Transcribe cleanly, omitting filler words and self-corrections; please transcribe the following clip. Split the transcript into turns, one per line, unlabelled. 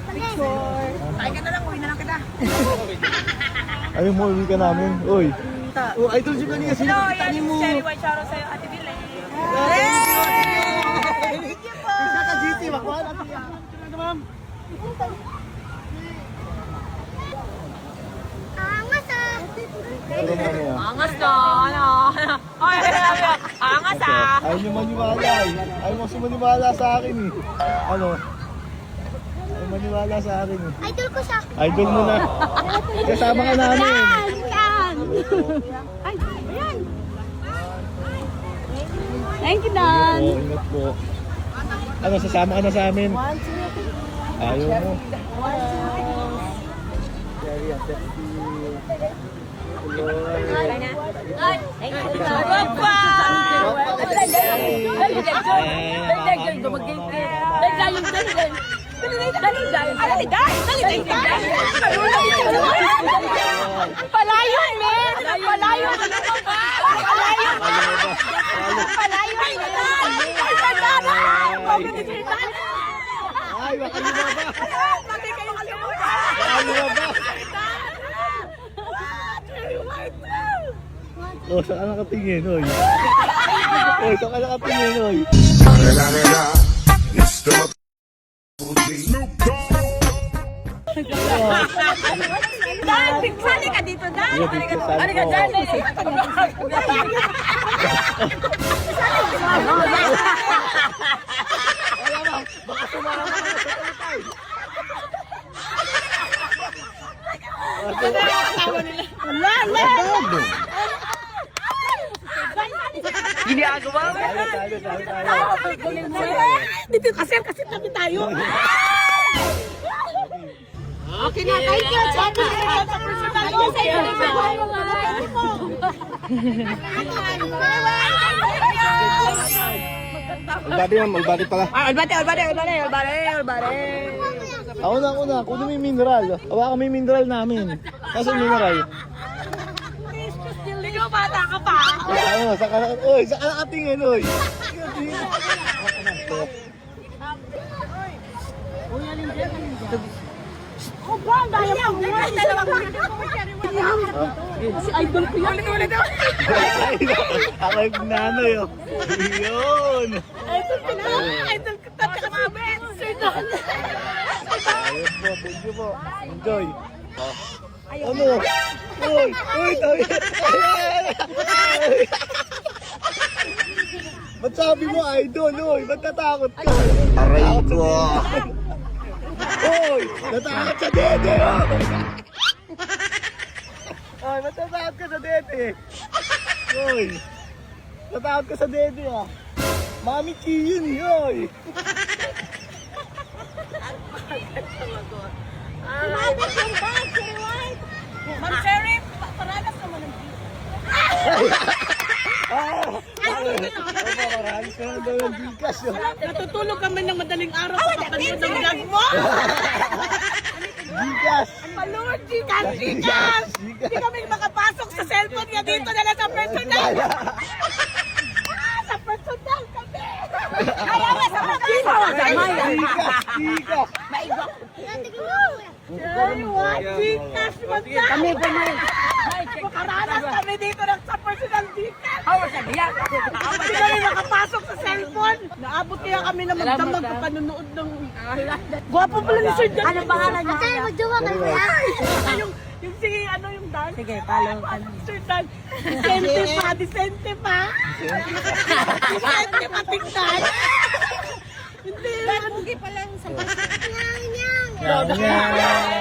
Picture.
Tayo ka na lang, uwi na lang kita.
Ayun mo, uwi ka namin. Uy. Oh, idol siya kanina. Sino
Hello,
kita
yan
ni
si
mo?
Cherry White Charo sa'yo, Ate Bile.
Thank you po.
Isa ka GT, makuha natin yan. Ma'am.
Angas ah.
Ano ba niya?
Angas na, ano? Ay, angas ah.
Ayaw niyo maniwala eh. Ayaw mo sumaniwala sa akin eh. Ano? Ayaw maniwala sa akin eh.
Idol ko siya.
Idol mo na. Kasama ka namin.
Yan. Ay, ayan. Thank you, Dan.
Oo, ingat po. Ano, sasama ka na sa amin? Ayaw mo. Cherry, ang sexy.
Palayon, men! Palayon!
Ay, makalima ba? Makalima ba? Oh, saan ka nakatingin, oy? Oy, saan ka nakatingin, oy?
Dan, sali ka dito, Dan!
Sali ka,
Dan! Ginagawa mo. Dito kasi tabi tayo.
Okay na, thank you, Cherry.
Albady yan, albady pala.
Albate.
Ako na. Kunin mo yung mineral. Hawakan mo yung mineral namin. Kasi yung mineral.
Hindi ko bata ka pa.
Ano, oy, saan ka nakatingin, oy?
Oh, ba, daya mo.
Si idol ko yun. Ulit.
Ako yung nanay, oh. Yun.
Idol ko. Tapos kumabit. Sir Don.
Ayos po, thank you po. Enjoy. Ano? Uy, tayo. Ba't sabi mo idol, uy? Ba't natakot ka? Aray ko. Uy, natakot sa dede, oh. Uy, ba't natakot ka sa dede? Uy, natakot ka sa dede, ah. Mami Kiyin, uy.
Ma'am Cherry, paranas naman ng
Marami ka na daw ng bigas, oh.
Natutulog kami ng madaling araw sa kapanood ng vlog mo.
Bigas!
Palord, Gcash! Hindi kami makapasok sa cellphone niya dito na sa personal. Sa personal kami. Ayaw nga sa personal.
Bigas!
Ay, what? Gcash man na. Kami. Makaranas kami dito ng sa personal Gcash. Hindi kami makapasok sa cellphone. Naabot kaya kami na magdamag sa panunood ng... Gwapo pala ni Sir Dan.
Ano pangalan niya? Ate, magjowa ka na.
Yung sige, ano yung dance? Sige, follow. Sir Dan. Decente pa. Decente pa tingnan. Hindi. Hindi pa lang sa basta.
Nyang, nyang.
Yan, yan.